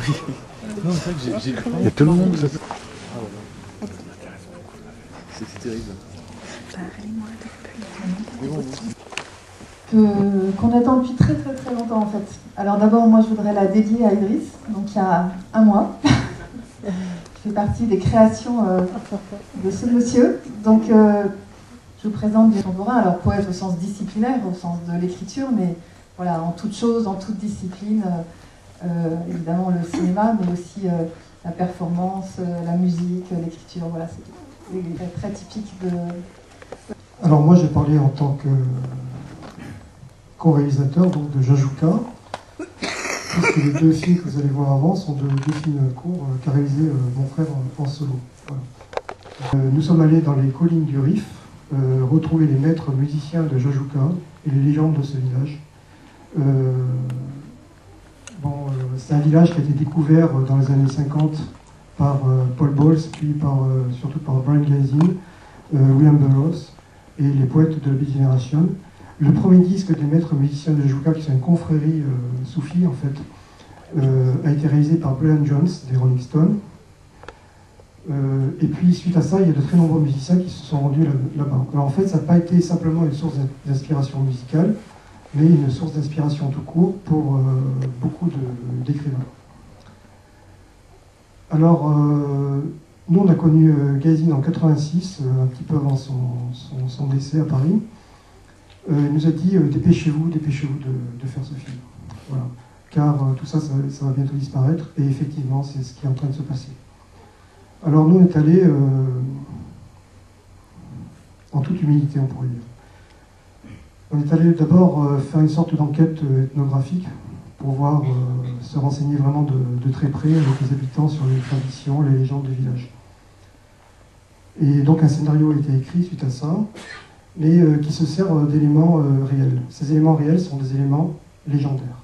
Non, c'est vrai que j'ai... Il y a tout le monde. Ah ouais. Ça m'intéresse beaucoup. C'est terrible. Qu'on attend depuis très très très longtemps en fait. Alors d'abord moi je voudrais la dédier à Idriss, donc il y a un mois. Qui fait partie des créations de ce monsieur. Donc je vous présente du contemporain, alors poète au sens disciplinaire, au sens de l'écriture, mais voilà, en toute chose, en toute discipline, évidemment le cinéma, mais aussi la performance, la musique, l'écriture, voilà, c'est très typique de... Alors moi j'ai parlé en tant que co-réalisateur donc de Jajuka, puisque les deux films que vous allez voir avant sont deux films courts qu'a réalisé mon frère en solo. Voilà. Nous sommes allés dans les collines du Rif, retrouver les maîtres musiciens de Jajuka et les légendes de ce village. C'est un village qui a été découvert dans les années 50 par Paul Bowles, puis surtout par Brian Gazin, William Burroughs et les poètes de la Beat Generation. Le premier disque des maîtres musiciens de Jajuka, qui sont une confrérie soufie en fait, a été réalisé par Brian Jones des Rolling Stones. Et puis suite à ça, il y a de très nombreux musiciens qui se sont rendus là-bas. Alors en fait, ça n'a pas été simplement une source d'inspiration musicale, mais une source d'inspiration tout court pour beaucoup d'écrivains. Alors, nous on a connu Gazin en 86, un petit peu avant son décès à Paris. Il nous a dit dépêchez-vous de faire ce film. Voilà. Car tout ça, ça va bientôt disparaître, et effectivement, c'est ce qui est en train de se passer. Alors nous, on est allés, en toute humilité, on pourrait dire. On est allé d'abord faire une sorte d'enquête ethnographique pour voir, se renseigner vraiment de très près avec les habitants sur les traditions, les légendes du village. Et donc un scénario a été écrit suite à ça, mais qui se sert d'éléments réels. Ces éléments réels sont des éléments légendaires.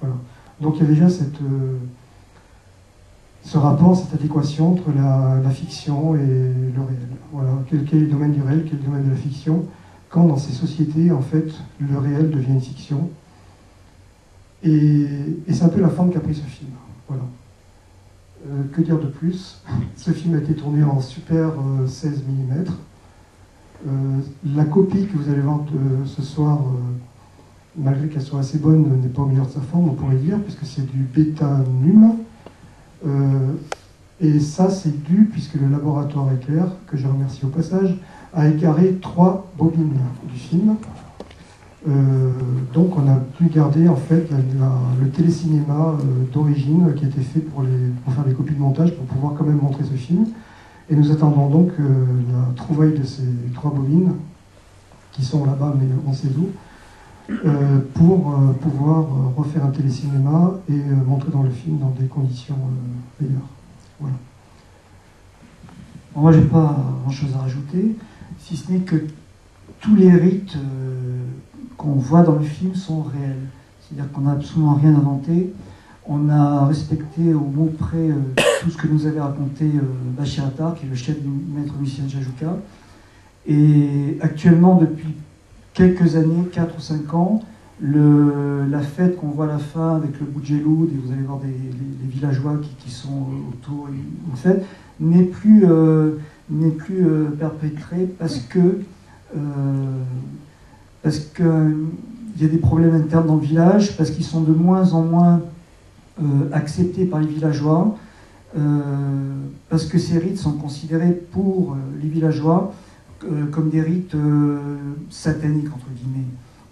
Voilà. Donc il y a déjà ce rapport, cette adéquation entre la fiction et le réel. Voilà. Quel est le domaine du réel, quel est le domaine de la fiction, quand dans ces sociétés, en fait, le réel devient une fiction. Et c'est un peu la forme qu'a pris ce film. Voilà. Que dire de plus? Ce film a été tourné en super 16 mm. La copie que vous allez voir ce soir, malgré qu'elle soit assez bonne, n'est pas au meilleur de sa forme, on pourrait dire, puisque c'est du bêta-num. Et ça, c'est dû, puisque le laboratoire Éclair, que je remercie au passage, a écaré 3 bobines du film. Donc on a pu garder en fait le télécinéma d'origine qui a été fait pour faire des copies de montage pour pouvoir quand même montrer ce film. Et nous attendons donc la trouvaille de ces 3 bobines, qui sont là-bas mais on sait où, pour pouvoir refaire un télécinéma et montrer dans le film dans des conditions meilleures. Voilà. Bon, moi, j'ai pas grand-chose à rajouter, si ce n'est que tous les rites qu'on voit dans le film sont réels. C'est-à-dire qu'on n'a absolument rien inventé. On a respecté au mot près tout ce que nous avait raconté Bachir Attar, qui est le chef du maître musicien de Jajuka. Et actuellement, depuis quelques années, 4 ou 5 ans, la fête qu'on voit à la fin avec le Boudjeloud, et vous allez voir les villageois qui sont autour, une fête, n'est plus perpétrée parce que il y a des problèmes internes dans le village, parce qu'ils sont de moins en moins acceptés par les villageois, parce que ces rites sont considérés pour les villageois comme des rites sataniques, entre guillemets,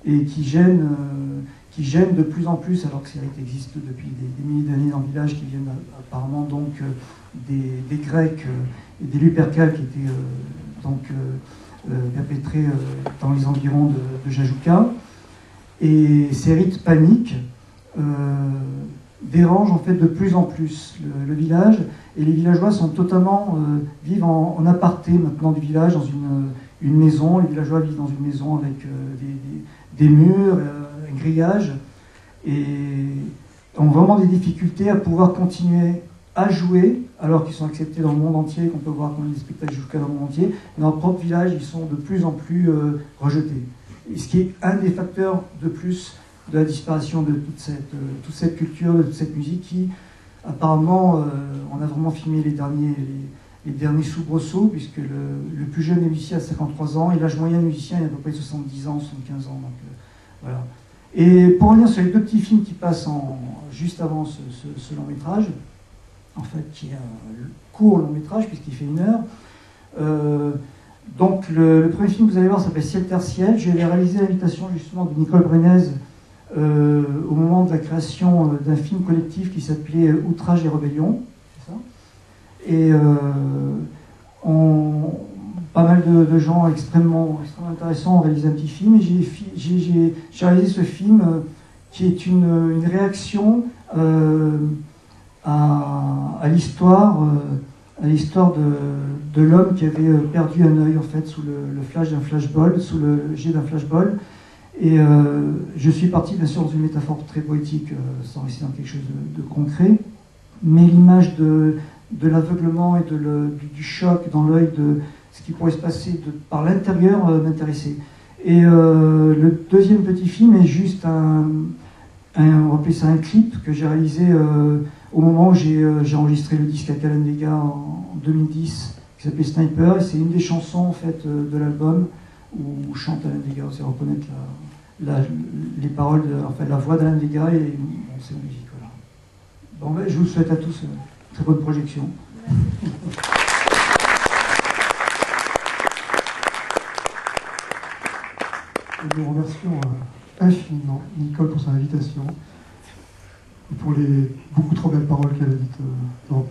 et qui gênent de plus en plus, alors que ces rites existent depuis des milliers d'années dans le village, qui viennent apparemment donc des Grecs et des Lupercales qui étaient perpétrés dans les environs de Jajuka. Et ces rites paniques dérangent en fait de plus en plus le village, et les villageois sont totalement vivent en aparté maintenant du village, dans une maison. Les villageois vivent dans une maison avec des murs, un grillage, et ont vraiment des difficultés à pouvoir continuer à jouer, alors qu'ils sont acceptés dans le monde entier, qu'on peut voir comme des spectacles jusqu'à dans le monde entier. Dans leur propre village, ils sont de plus en plus rejetés. Et ce qui est un des facteurs de plus de la disparition de toute cette culture, de toute cette musique qui, apparemment, on a vraiment filmé les derniers soubresauts, puisque le plus jeune est musicien à 53 ans, et l'âge moyen du musicien est à peu près 70 ans, 75 ans. Donc, voilà. Et pour revenir sur les deux petits films qui passent juste avant ce long métrage, en fait, qui est un court long métrage, puisqu'il fait 1 heure. Donc le premier film que vous allez voir s'appelle Ciel Terre Ciel. Je l'ai réalisé à l'invitation justement de Nicole Brenez au moment de la création d'un film collectif qui s'appelait Outrage et Rébellion. C'est ça. Et pas mal de gens extrêmement intéressants ont réalisé un petit film. Et j'ai réalisé ce film qui est une réaction à l'histoire de l'homme qui avait perdu un œil en fait sous le flash d'un flashball, sous le jet d'un flashball. Et je suis parti bien sûr dans une métaphore très poétique, sans rester dans quelque chose de concret, mais l'image de l'aveuglement et du choc dans l'œil de ce qui pourrait se passer par l'intérieur m'intéressait. Et le deuxième petit film est juste on va appeler ça un clip que j'ai réalisé au moment où j'ai enregistré le disque à Alain Vega en 2010, qui s'appelait Sniper, et c'est une des chansons en fait de l'album où chante Alain Vega. C'est reconnaître les paroles, la voix d'Alain Vega et bon, c'est la musique. Voilà. Bon, ben, je vous souhaite à tous une très bonne projection. Nous remercions infiniment Nicole pour son invitation et pour les beaucoup trop belles paroles qu'elle a dites dans